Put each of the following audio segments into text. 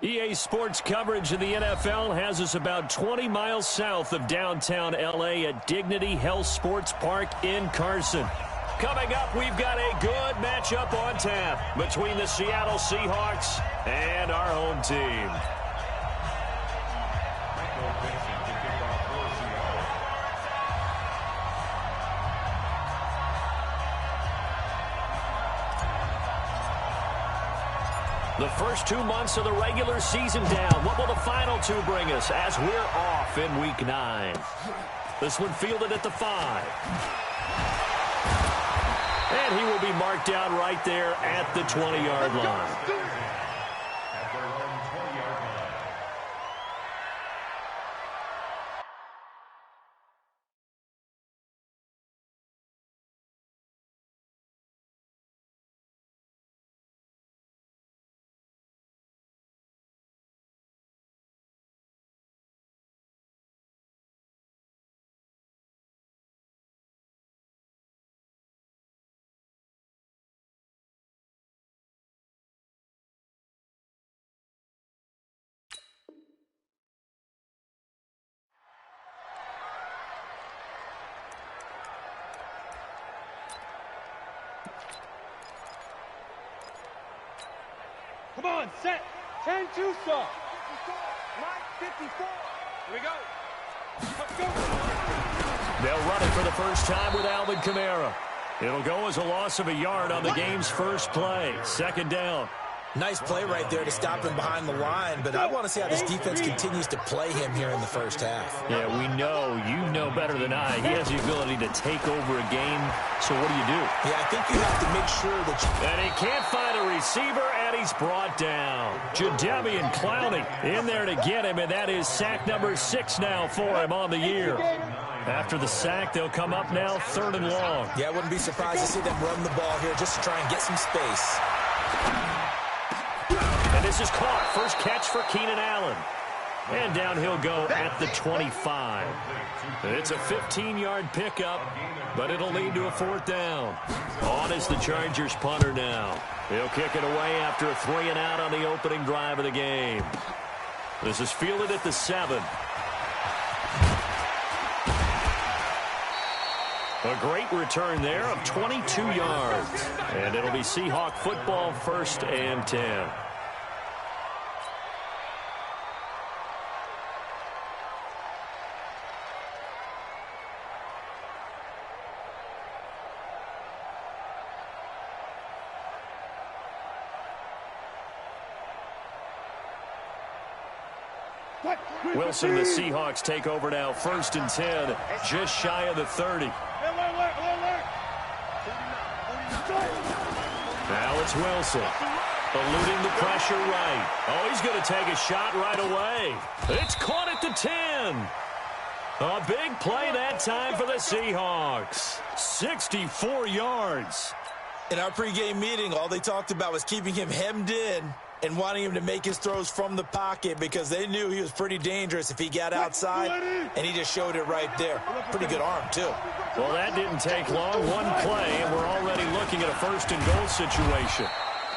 EA Sports coverage of the NFL has us about 20 miles south of downtown L.A. at Dignity Health Sports Park in Carson. Coming up, we've got a good matchup on tap between the Seattle Seahawks and our home team. The first 2 months of the regular season down. What will the final two bring us as we're off in Week 9? This one fielded at the 5. And he will be marked down right there at the 20-yard line. Come on, set. 10-2 stop. 54. Here we go. Let's go. They'll run it for the first time with Alvin Kamara. It'll go as a loss of a yard on the game's first play. Second down. Nice play right there to stop him behind the line, but I want to see how this defense continues to play him here in the first half. Yeah, we know. You know better than I. He has the ability to take over a game, so what do? Yeah, I think you have to make sure that you... And he can't find a receiver, and he's brought down. Jadeveon Clowney in there to get him, and that is sack number 6 now for him on the year. After the sack, they'll come up now 3rd and long. Yeah, I wouldn't be surprised to see them run the ball here just to try and get some space. And this is caught. First catch for Keenan Allen. And down he'll go at the 25. It's a 15-yard pickup, but it'll lead to a 4th down. On is the Chargers punter now. He'll kick it away after a 3-and-out on the opening drive of the game. This is fielded at the 7. A great return there of 22 yards. And it'll be Seahawk football, 1st and 10. Wilson, the Seahawks take over now, 1st and 10, just shy of the 30. Now it's Wilson, eluding the pressure right. Oh, he's going to take a shot right away. It's caught at the 10. A big play that time for the Seahawks. 64 yards. In our pregame meeting, all they talked about was keeping him hemmed in and wanting him to make his throws from the pocket because they knew he was pretty dangerous if he got outside, and he just showed it right there. Pretty good arm, too. Well, that didn't take long. One play, and we're already looking at a 1st and goal situation.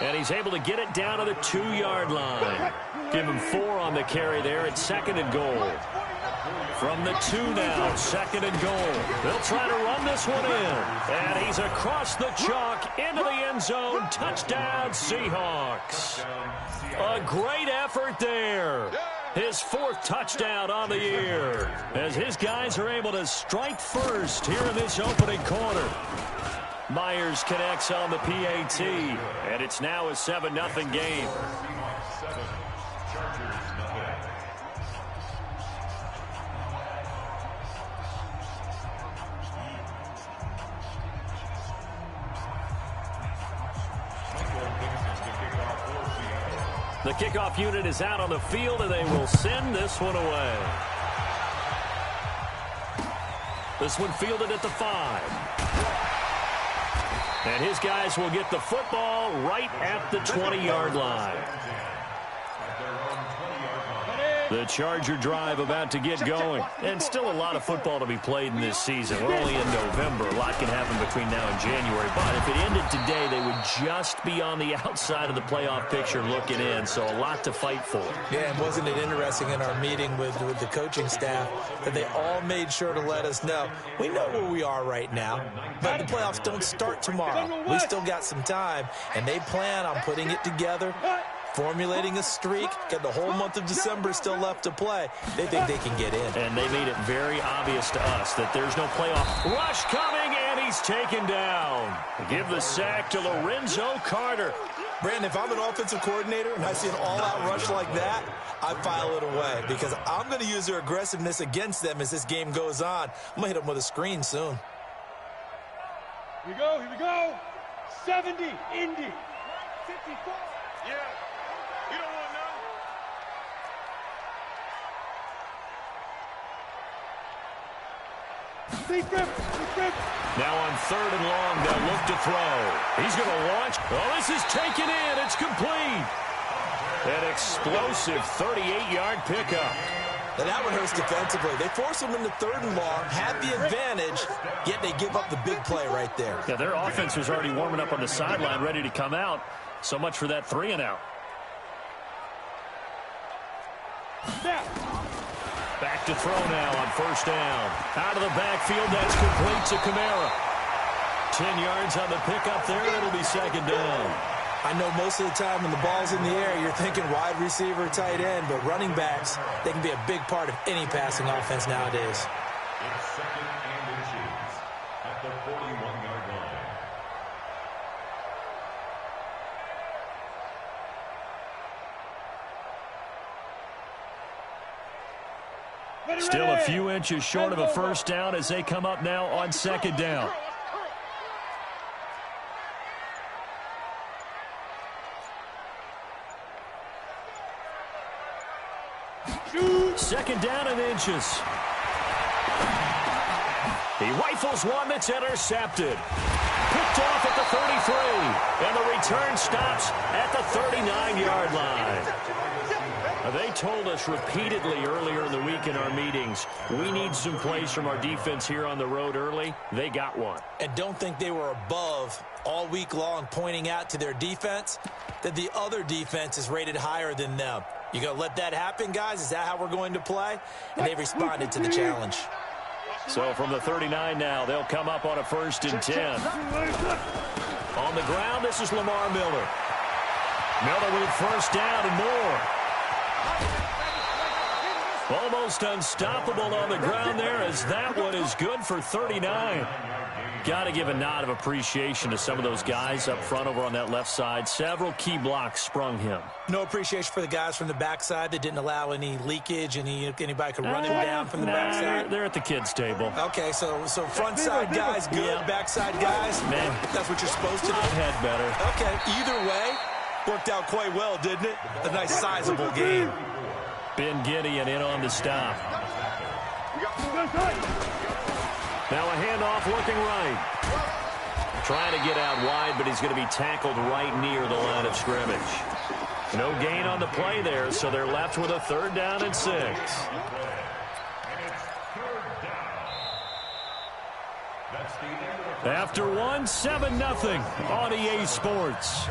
And he's able to get it down to the 2-yard line. Give him 4 on the carry there at 2nd and goal. From the 2 now, 2nd and goal. They'll try to run this one in. And he's across the chalk into the end zone. Touchdown, Seahawks. A great effort there. His 4th touchdown on the year. As his guys are able to strike first here in this opening quarter. Myers connects on the PAT. And it's now a 7-0 game. The kickoff unit is out on the field, and they will send this one away. This one fielded at the 5. And his guys will get the football right at the 20-yard line. The Charger drive about to get going. And still a lot of football to be played in this season. We're only in November. A lot can happen between now and January. But if it ended today, they would just be on the outside of the playoff picture looking in. So a lot to fight for. Yeah, and wasn't it interesting in our meeting with the coaching staff that they all made sure to let us know, we know where we are right now, but the playoffs don't start tomorrow. We still got some time, and they plan on putting it together, formulating a streak, got the whole month of December still left to play. They think they can get in. And they made it very obvious to us that there's no playoff rush coming, and he's taken down. Give the sack to Lorenzo Carter. Brandon, if I'm an offensive coordinator and I see an all-out rush like that, I file it away because I'm going to use their aggressiveness against them as this game goes on. I'm going to hit them with a screen soon. Here we go, here we go. 70, Indy. 54. Yeah. You don't want to know. Now on 3rd and long, they'll look to throw. He's going to launch. Oh, this is taken in. It's complete. An explosive 38-yard pickup. Now that one hurts defensively. They force them into 3rd and long, have the advantage, yet they give up the big play right there. Yeah, their offense was already warming up on the sideline, ready to come out. So much for that 3 and out. Back to throw now on 1st down. Out of the backfield, that's complete to Kamara. 10 yards on the pickup there. It'll be 2nd down. I know most of the time when the ball's in the air, you're thinking wide receiver, tight end, but running backs, they can be a big part of any passing offense nowadays. It's 2nd and inches at the 41-yard line. Still a few inches short of a 1st down as they come up now on 2nd down. Shoot. 2nd down and inches. He rifles one that's intercepted. Picked off at the 33. And the return stops at the 39-yard line. They told us repeatedly earlier in the week in our meetings, we need some plays from our defense here on the road early. They got one. And don't think they were above all week long pointing out to their defense that the other defense is rated higher than them. You going to let that happen, guys? Is that how we're going to play? And they responded to the challenge. So from the 39 now, they'll come up on a 1st and 10. On the ground, this is Lamar Miller. Miller with 1st down and more. Almost unstoppable on the ground there as that one is good for 39. Got to give a nod of appreciation to some of those guys up front over on that left side. Several key blocks sprung him. No appreciation for the guys from the backside that didn't allow any leakage, anybody could run him down from the backside. They're at the kids' table. Okay, so front side guys good, Yeah. backside guys, Man, that's what you're supposed to do. I've had better. Okay, either way, worked out quite well, didn't it? A nice sizable game. Ben Gideon in on the stop. Now a handoff looking right. Trying to get out wide, but he's going to be tackled right near the line of scrimmage. No gain on the play there, so they're left with a 3rd down and 6. After one, 7-0 on EA Sports.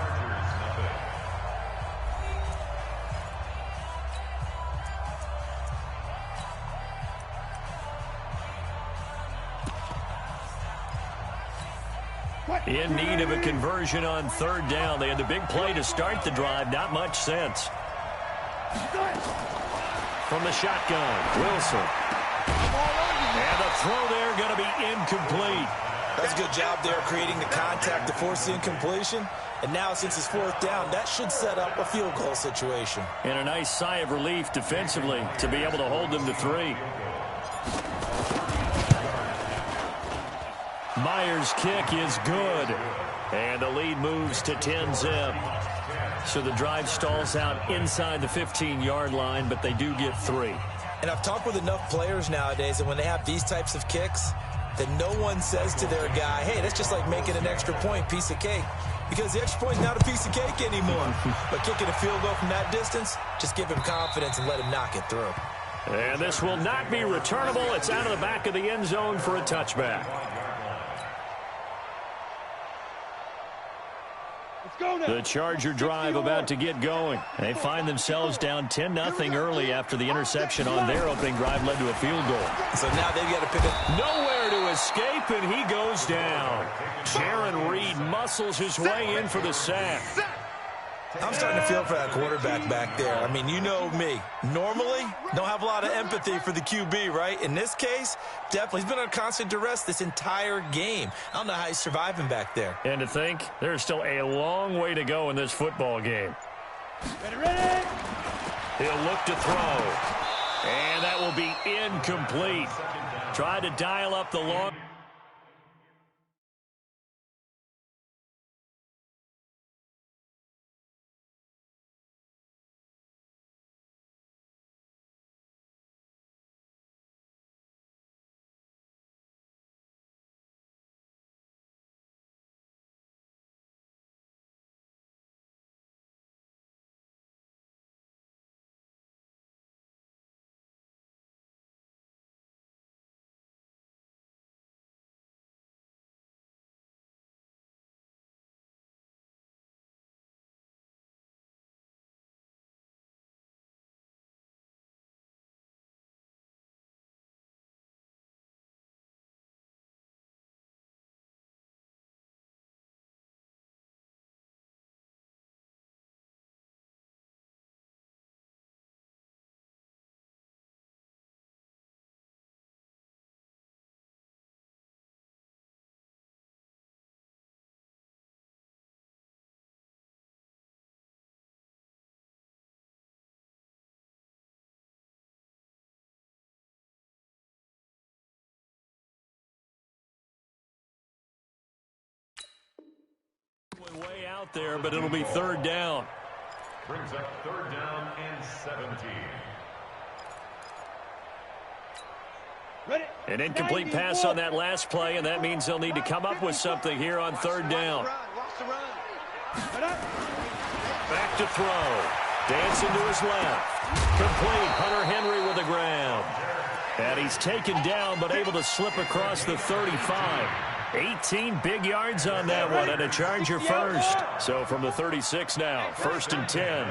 In need of a conversion on 3rd down. They had the big play to start the drive. Not much sense. From the shotgun, Wilson. And the throw there going to be incomplete. That's a good job there creating the contact to force the incompletion. And now since it's 4th down, that should set up a field goal situation. And a nice sigh of relief defensively to be able to hold them to 3. Myers' kick is good. And the lead moves to 10-zip. So the drive stalls out inside the 15-yard line, but they do get 3. And I've talked with enough players nowadays that when they have these types of kicks, that no one says to their guy, hey, that's just like making an extra point, piece of cake. because the extra point's not a piece of cake anymore. But kicking a field goal from that distance, just give him confidence and let him knock it through. And this will not be returnable. It's out of the back of the end zone for a touchback. The Charger drive about to get going. They find themselves down 10-0 early after the interception on their opening drive led to a field goal. So now they've got to pick up. Nowhere to escape, and he goes down. Jaron Reed muscles his way in for the sack. I'm starting to feel for that quarterback back there. I mean, you know me. Normally, don't have a lot of empathy for the QB, right? In this case, definitely. He's been under constant duress this entire game. I don't know how he's surviving back there. And to think, there's still a long way to go in this football game. Ready? He'll look to throw. And that will be incomplete. Try to dial up the long... Way out there, but it'll be third down. Brings up third down and 17. Ready? An incomplete pass on that last play, and that means they'll need to come up with something here on third down. Back to throw. Dancing to his left. Complete. Hunter Henry with the ground. And he's taken down, but able to slip across the 35. 18 big yards on that one, and a Charger first. So from the 36 now, 1st and 10.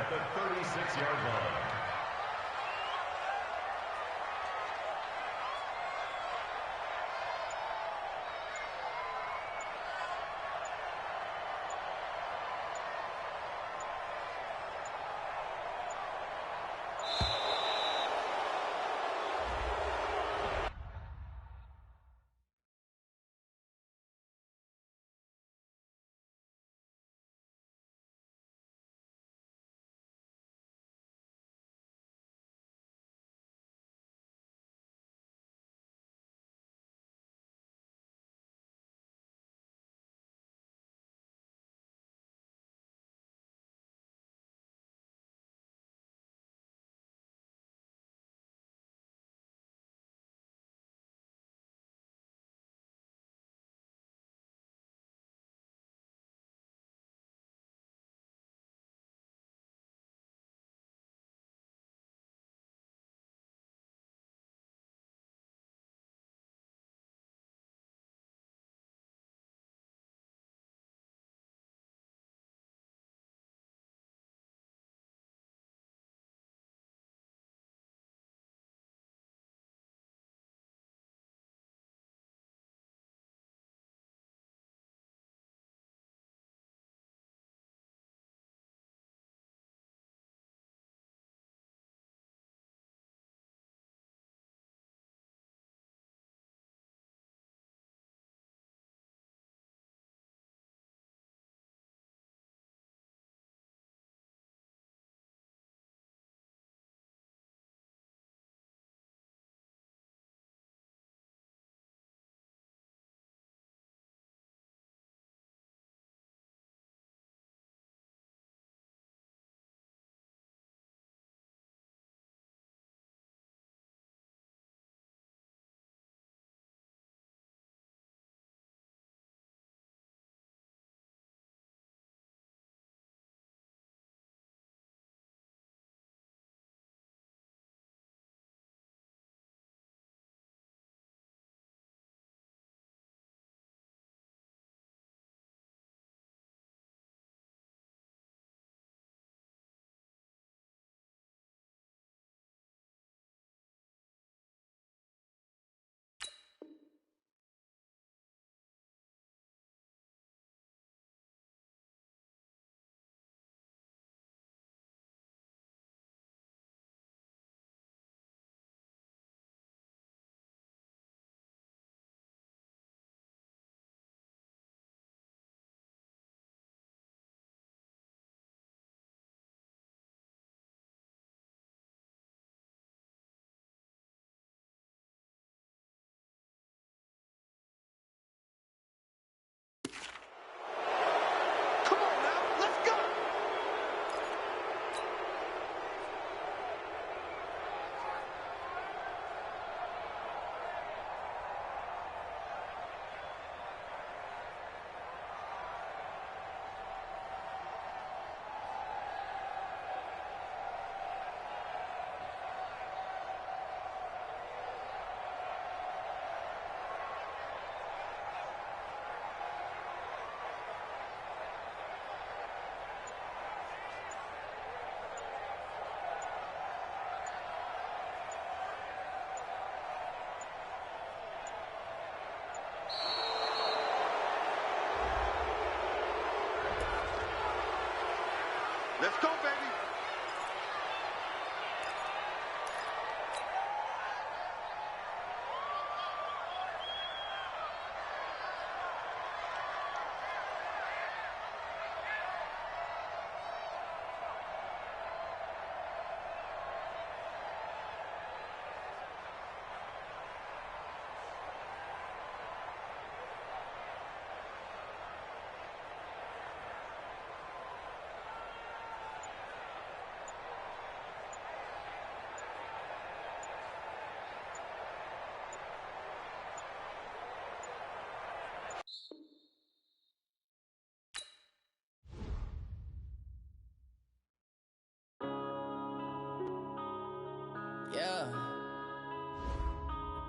Yeah.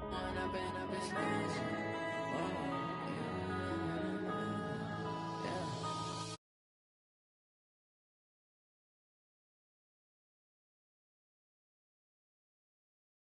When I've been smashed. Whoa.